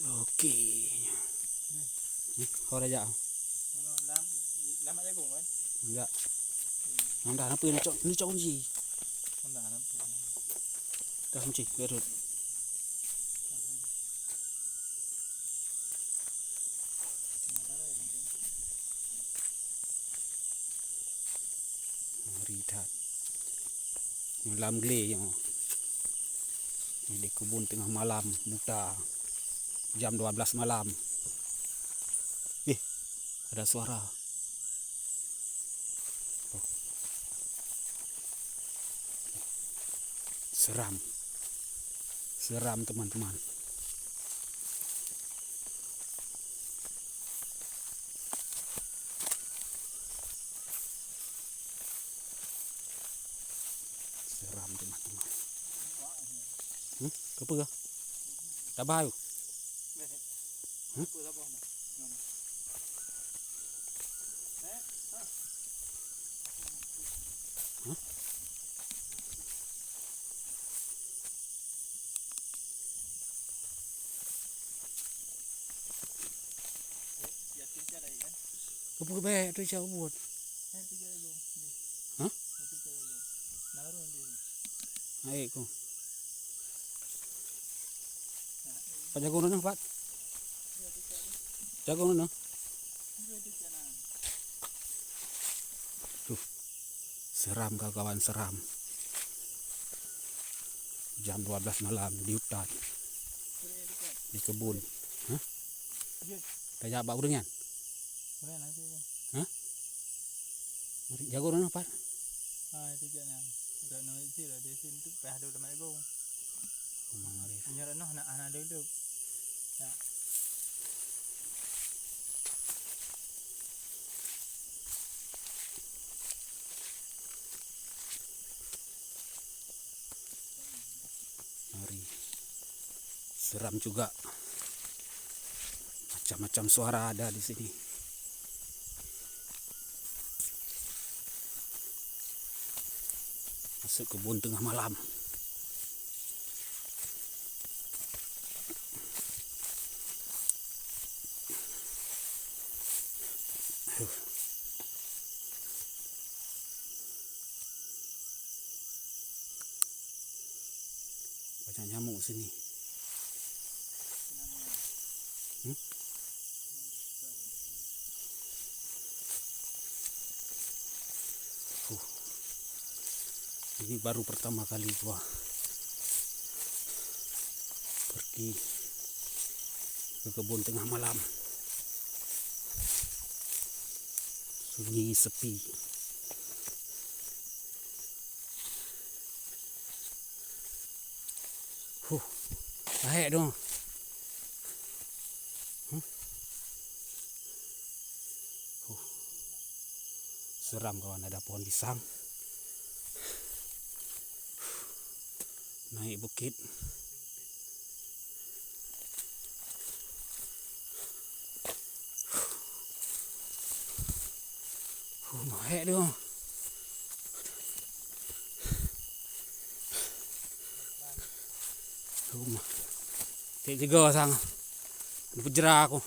Okey. Kau dah jak? Lama jagung kan? Jak. Anda apa ni cok kunci? Anda nampu. Dah kunci berut. Ridat. Malam gelé yang di kebun tengah malam buta. Jam 12 malam. Ada suara. Oh. Seram. Seram teman-teman. Seram teman-teman. Apa ke? Tak bahaya. Apa ke baik tu cakap buat? Hah? Naik ko. Pak jago na Pak. Jago na. Tuh. Seram kawan, seram. Jam 12 malam di hutan. Di kebun. Hah? Dah jabak uringan? Hah? Jago na Pak. Itu jangan. Dah no isi lah di sini tu peh ada lama jagung. Mangari. Nyara no anak dulu. Ya. Mari. Seram juga. Macam-macam suara ada di sini. Masuk kebun tengah malam. Banyak nyamuk sini. Ini baru pertama kali gua pergi ke kebun tengah malam. Sunyi, sepi. Baik dong. Seram kawan, ada pohon pisang. Naik bukit. Baik dong. Rumah. Cek juga sang. Berjerah aku.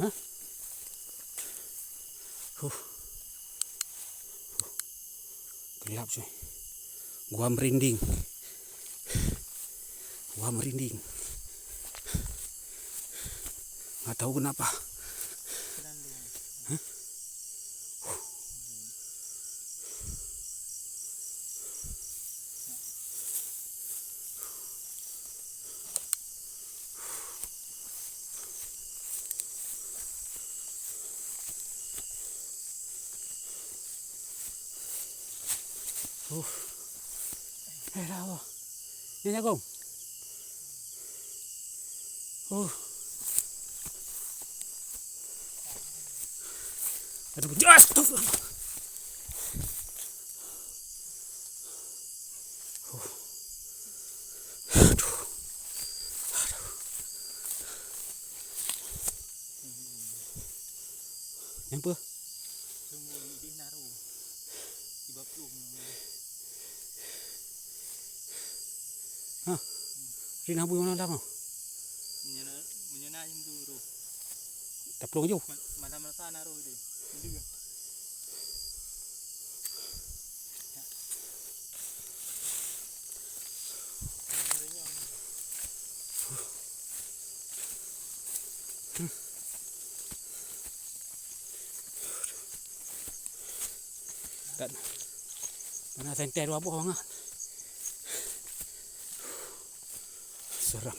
Hah? Gelap coy. Gua merinding. Nggak tahu kenapa. Hah? Dah apa? Ni jagung. Aduh, astagfirullah. Aduh. Apa? Semua di naruh. Tiba pelum. Hah? Rina bu mana dah mau? menyana jam tu ro. Taplong ju. Malam sana ro dia. Juga. Dan mana senter apa bang? Seram.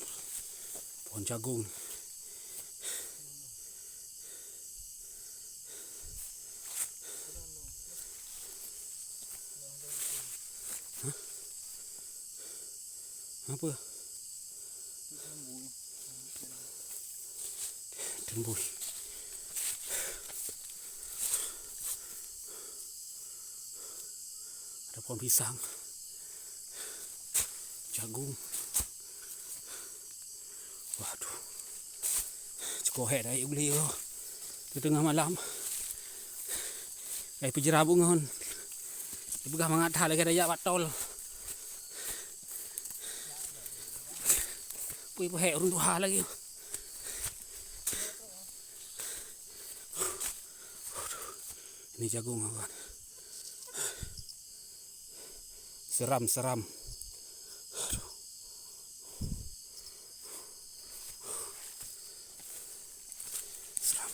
Pohon jagung. Hah? Apa? Tembus. Ada pohon pisang, jagung. Waduh, cekohek dah air beli kau. Di tengah malam, air perjera bungon. Dia pegang mengatah lagi dayak batol. Pui pohek urung tuha lagi. Ini jagung kawan. Seram. Aduh. Seram.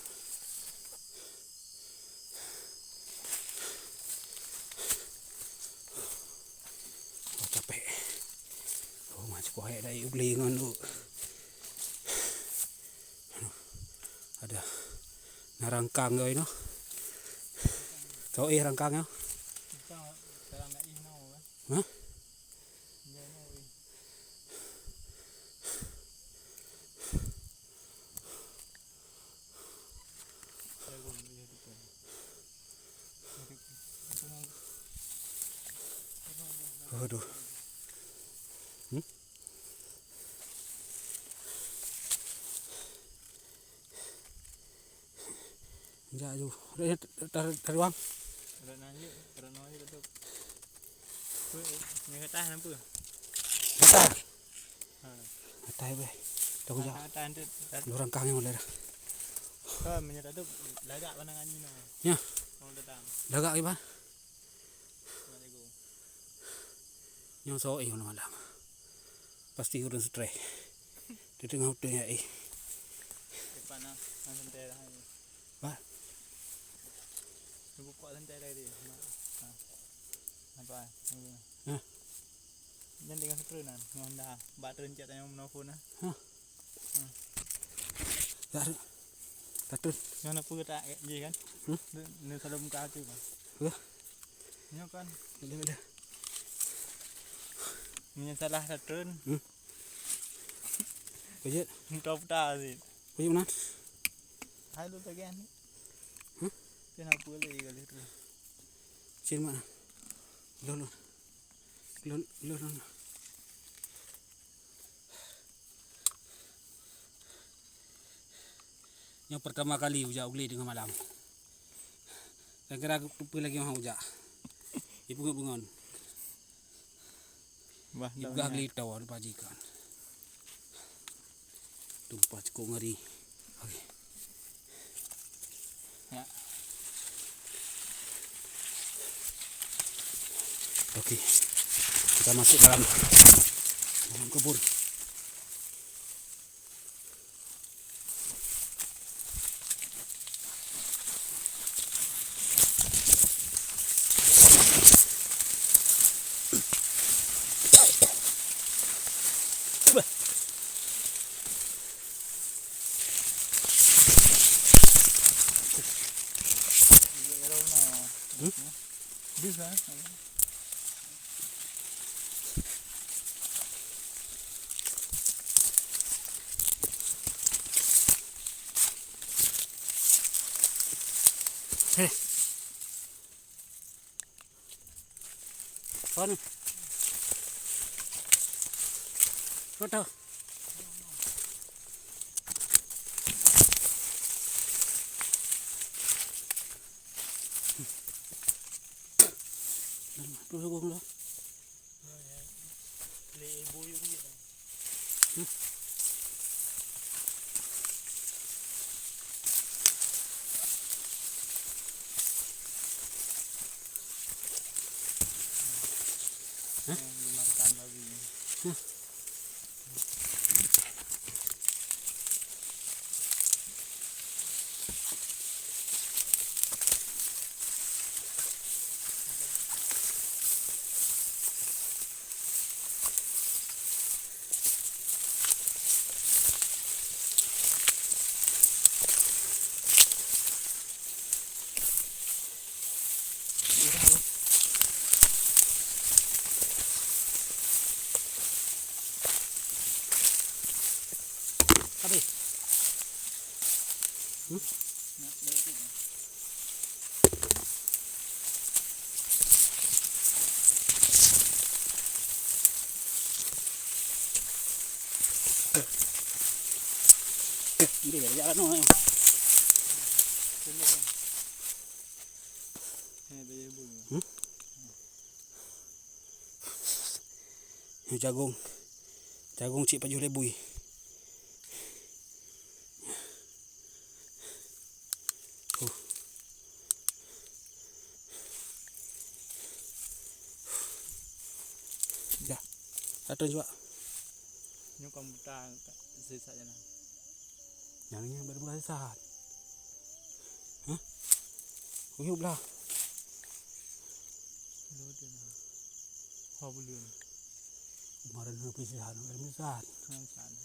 Oh, capek. Oh, macam kohek dah beli dengan tu. Ada narangkang kau ini. Tahu rangkangnya? Hah? Aduh. Jaju. Dari bang. Ada nanya tu. Ni kata apa? Kata. Kata apa? Tahu je. Kata tu. Orang kang yang mana dah? Kau menyata tu lagak pandangan ni no. Ya. Orang datang. Lagak ke bang? Assalamualaikum. Yang so malam. Pasti urun stres. Di tengah hutan ya Depan santai dah. Ba. Buka santai dah dia. Apa? Ha. Jangan tinggal seterunan. Ngonda. Bak turun chat tanya menelpon ah. Ha. Tak ada. Tatun. Yang nak pura tak je kan? Ni kalau muka aku kan. Ni kan. Ada. Ni salah turun. Kejut. Muka putar sih. Kejut mana? Hai lu tak kan? Kenapa lagi kali tu? Sini mana? Lolo. Yang pertama kali ujak uli dengan malam. Saya kira aku lupa lagi orang ujak. Ibu bungon. Bah, ibu gagli tahu ada pajikan. Tumpah cukup ngeri. Okey. Ya. Okey. Kita masuk dalam kebun. Bisa. Hei. Kon. Foto. Tu gong lo. Le boyu dia. Apa? Nak dah tu. Hindi dah jalan no. Tengok kan. Dia bunyi. Jagung. Jagung cik pajuh lebui. Dah. Satu juga. Ni komputer sisa je lah. Yang ni baru bukan sesaat. Hah? Uyup lah. Lu tu lah. Kau belum. Kemarin habis sesaat, baru sesaat. Sana.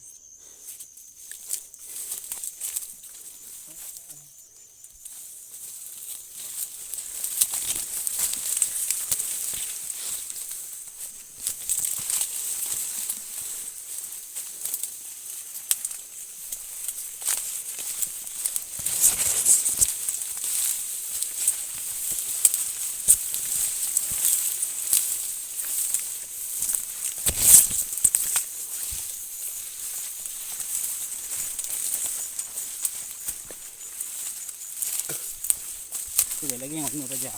Sudah lagi ngomong aja.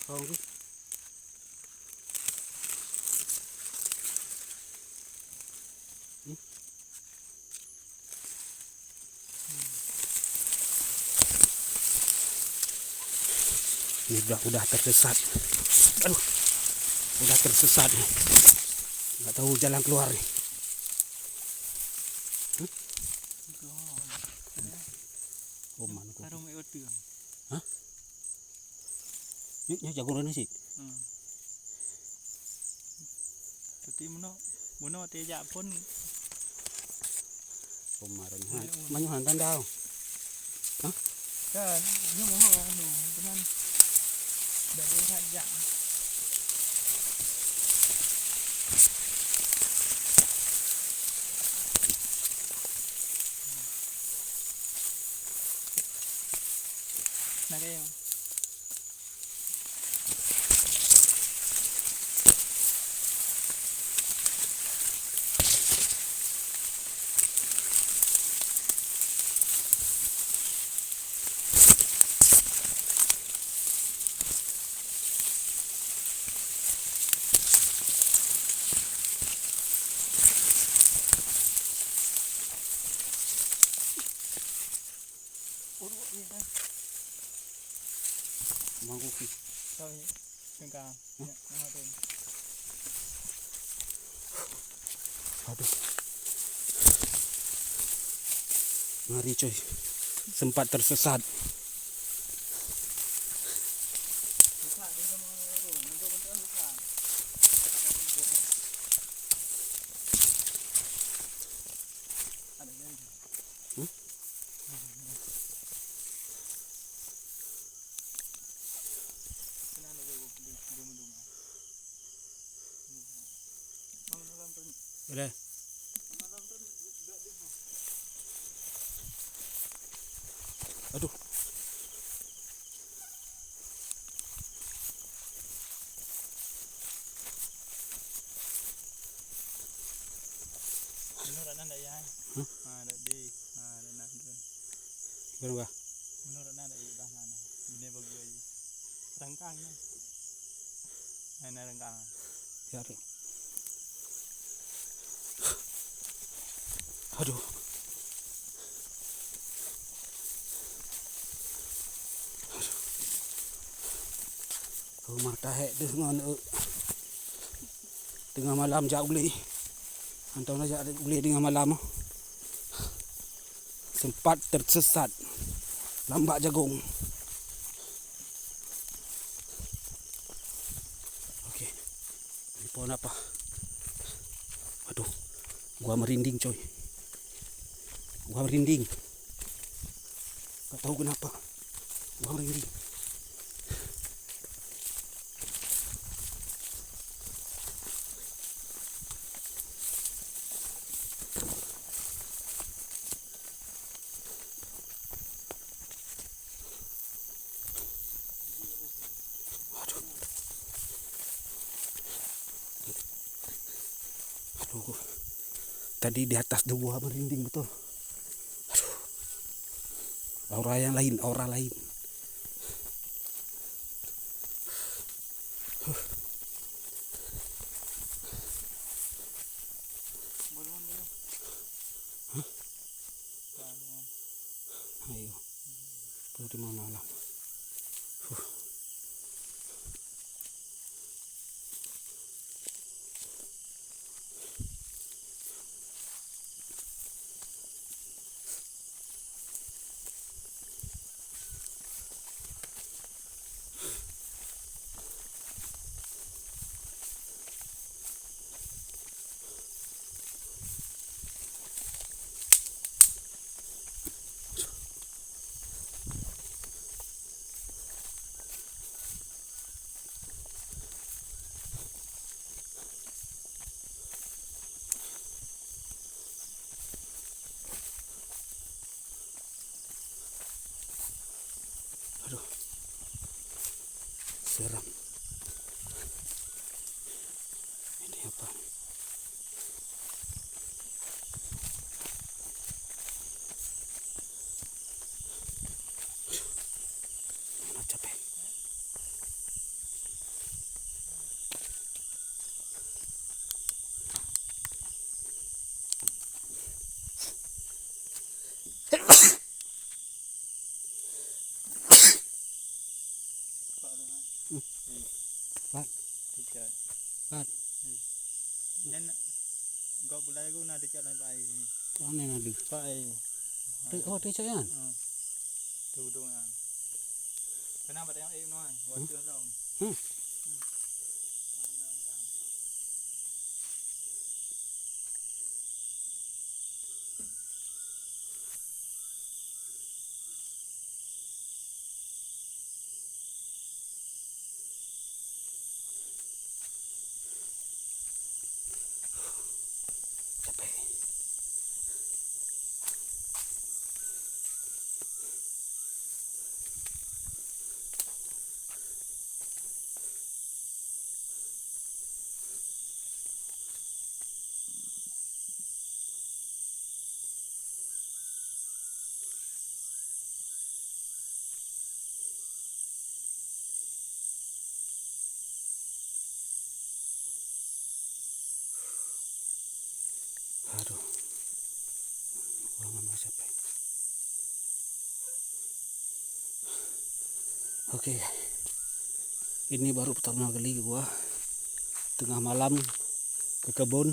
Không chứ. Ini udah tersesat. Aduh. Udah tersesat nih. Enggak tahu jalan keluar nih. Oh, mana kok? Karung ikut tu. Hah? Ni jagung ni sih. Tapi mono tejak pun Kemarin manyuhan tandau. Hah? kan ni moho anu teman. Dah dia sajak. Nak kayo. Mangkuk ni. Tahu ni. Tengah. Nak tu. Aduh. Ngeri coy. Sempat tersesat. Susah dia sama tu. Bentuk-bentuk susah. Ada ni. Boleh. Aduh. Menurut anda ya? Ada di, ada nanti. Kenapa? Menurut anda iya dah nana. Ini bagi aja. Rengkangnya. Ini rengkang. Ya. Aduh. Rumah tahek dengan tengah malam jak boleh. Antau nak jak boleh tengah malam. Sempat tersesat lambak jagung. Okey. Ini pohon apa? Aduh. Gua merinding coy. Gua merinding. Tak tahu kenapa. Gua merinding. Aduh. Tadi di atas tu gua merinding betul. Aduh. Aura yang lain, aura lain. Ayo. Tuh di mana lah. Aduh. Seram. Ini apa? Mana capek. Pat. Ticat. Pat. Yan kau bulai aku nak ticat lain pai. Mana yang ada? Pai. Oh, dia kan? Tu dong. Kenapa tengok noi? Waduh lah. Capek. Aduh. Gua memang capek. Okey. Ini baru pertama kali gua tengah malam ke kebun.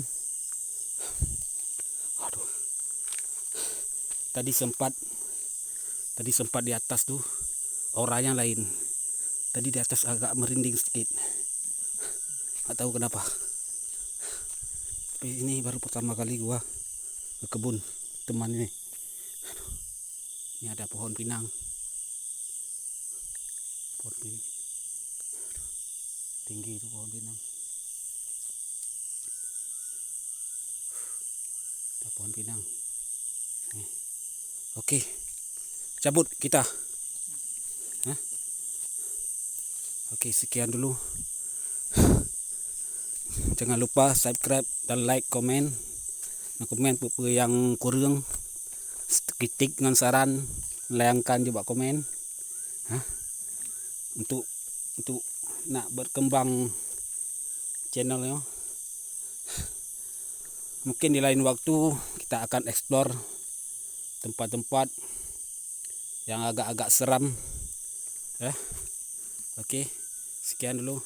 Aduh. Tadi sempat di atas tuh auranya lain. Tadi di atas agak merinding sedikit. Enggak tahu kenapa. Tapi ini baru pertama kali gua ke kebun teman ini. Aduh. Ini ada pohon pinang. Pohon pinang. Aduh. Tinggi itu pohon pinang. Ada pohon pinang. Okey. Cabut kita. Okey, sekian dulu. Jangan lupa subscribe dan like, komen. Komen apa yang kurang, kritik dengan saran, layangkan juga komen. Untuk nak berkembang channelnya. Mungkin di lain waktu kita akan explore tempat-tempat yang agak-agak seram. Oke, sekian dulu.